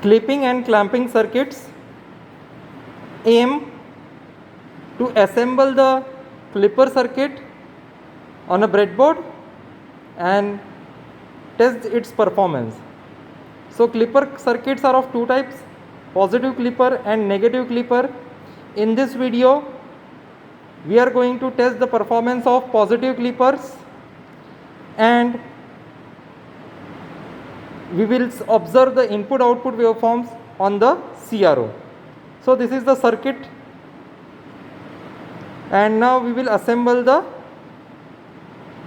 Clipping and clamping circuits aim to assemble the clipper circuit on a breadboard and test its performance. So clipper circuits are of two types, positive clipper and negative clipper. In this video we are going to test the performance of positive clippers and we will observe the input output waveforms on the CRO. So this is the circuit, and now we will assemble the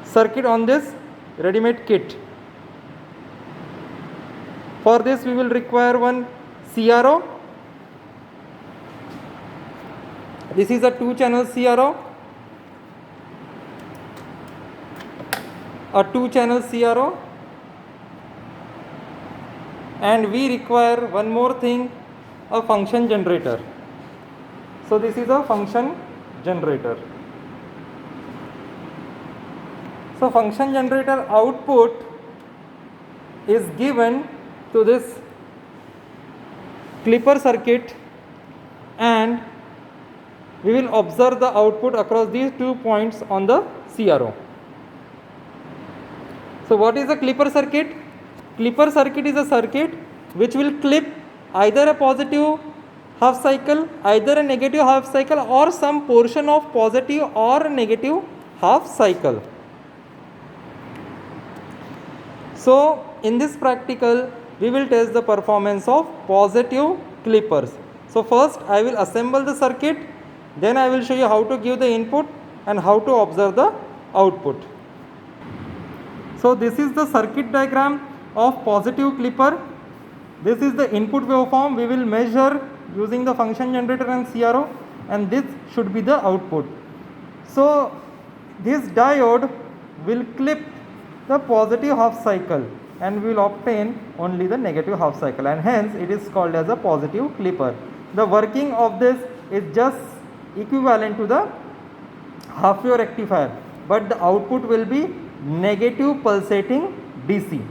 circuit on this ready-made kit. For this we will require one CRO. This is a 2-channel CRO, a 2-channel CRO, and we require one more thing, a function generator. So this is a function generator. So function generator output is given to this clipper circuit, and we will observe the output across these 2 points on the CRO. So what is a clipper circuit? Clipper circuit is a circuit which will clip either a positive half cycle, either a negative half cycle, or some portion of positive or negative half cycle. So in this practical we will test the performance of positive clippers. So first I will assemble the circuit, then I will show you how to give the input and how to observe the output. So this is the circuit diagram of positive clipper. This is the input waveform we will measure using the function generator and CRO, and this should be the output. So this diode will clip the positive half cycle and we will obtain only the negative half cycle, and hence it is called as a positive clipper. The working of this is just equivalent to the half wave rectifier, but the output will be negative pulsating DC.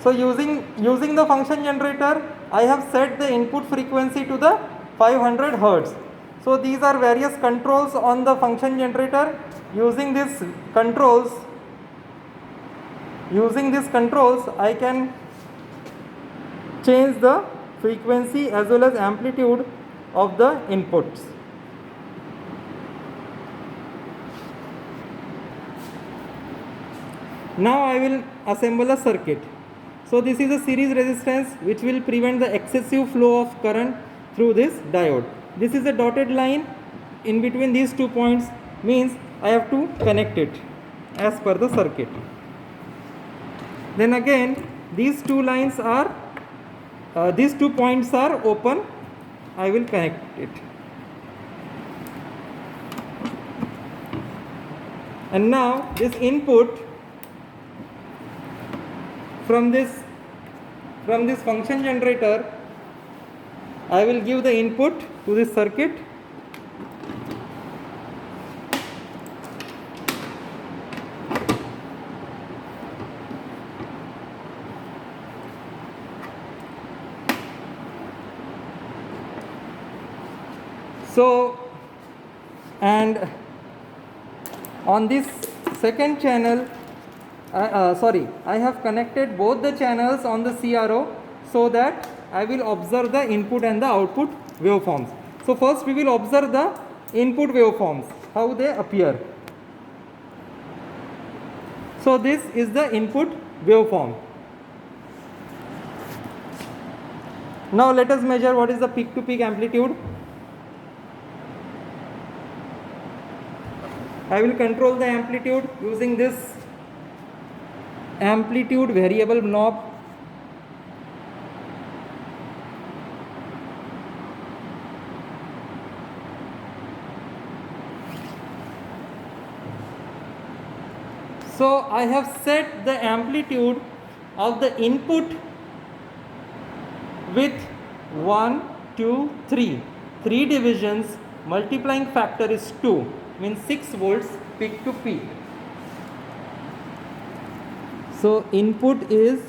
So using the function generator, I have set the input frequency to the 500 Hz. So these are various controls on the function generator. Using these controls, I can change the frequency as well as amplitude of the inputs. Now I will assemble a circuit. So this is a series resistance which will prevent the excessive flow of current through this diode. This is a dotted line in between these 2 points, means I have to connect it as per the circuit. Then again these 2 lines are these 2 points are open, I will connect it. And now this input from this function generator, I will give the input to this circuit. So, and on this second channel, I have connected both the channels on the CRO so that I will observe the input and the output waveforms. So first we will observe the input waveforms, how they appear. So this is the input waveform. Now let us measure what is the peak to peak amplitude. I will control the amplitude using this amplitude variable knob. So I have set the amplitude of the input with 1, 2, 3. 3 divisions, multiplying factor is 2, means 6 volts peak to peak. So input is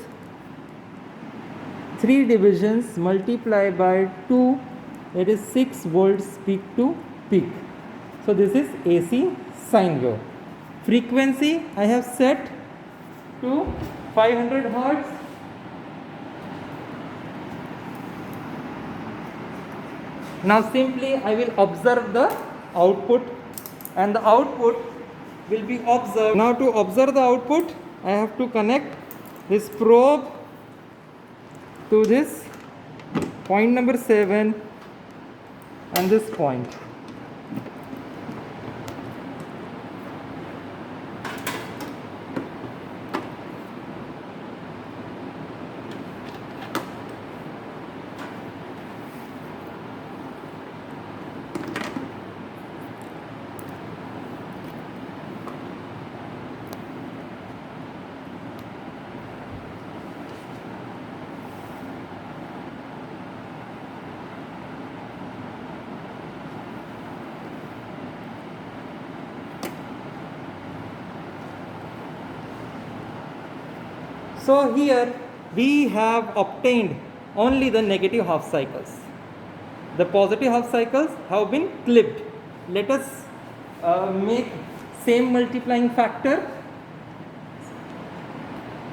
3 divisions multiplied by 2, it is 6 volts peak to peak. So this is AC sine wave. Frequency I have set to 500 hertz. Now simply I will observe the output, and the output will be observed. Now to observe the output, I have to connect this probe to this point number 7 and this point. So here we have obtained only the negative half cycles. The positive half cycles have been clipped. Let us make same multiplying factor.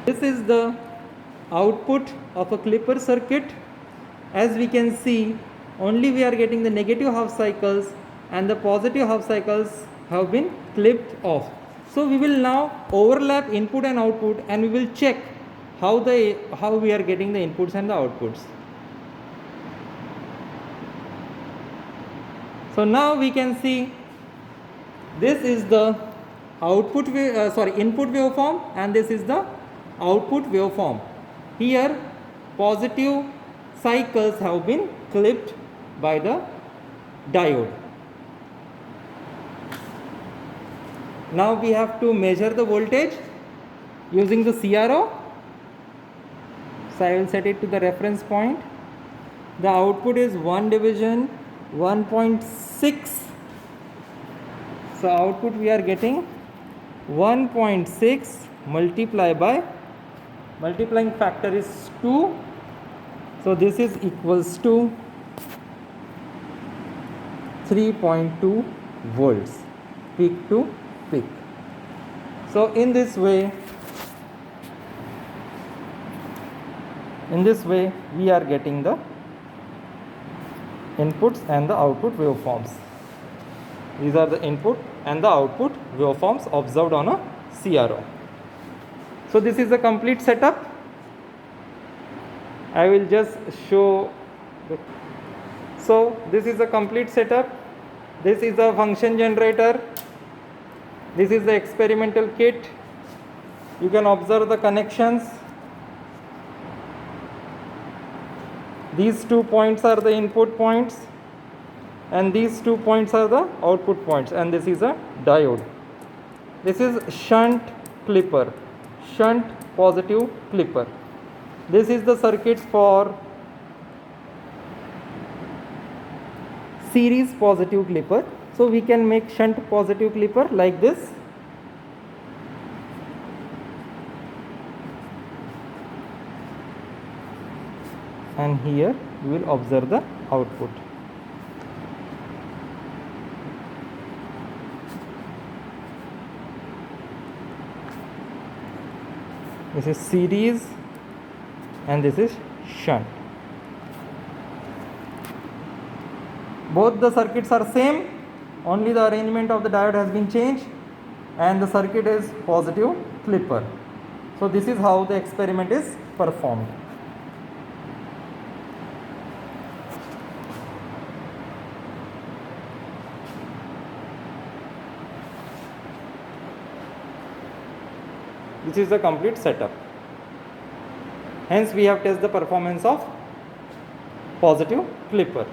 This is the output of a clipper circuit. As we can see, only we are getting the negative half cycles and the positive half cycles have been clipped off. So we will now overlap input and output, and we will check how we are getting the inputs and the outputs. So now we can see this is the input waveform, and this is the output waveform. Here positive cycles have been clipped by the diode. Now we have to measure the voltage using the CRO. So I will set it to the reference point. The output is 1 division 1.6. So output we are getting 1.6 multiplied by, multiplying factor is 2. So this is equals to 3.2 volts peak to peak. So in this way we are getting the inputs and the output waveforms. These are the input and the output waveforms observed on a CRO. So this is the complete setup. I will just show. So this is the complete setup. This is the function generator. This is the experimental kit. You can observe the connections. These 2 points are the input points, and these 2 points are the output points, and this is a diode. This is shunt clipper, shunt positive clipper. This is the circuit for series positive clipper. So we can make shunt positive clipper like this. And here we will observe the output. This is series and this is shunt. Both the circuits are same, only the arrangement of the diode has been changed, and the circuit is positive clipper. So this is how the experiment is performed. This is the complete setup. Hence we have tested the performance of positive clipper.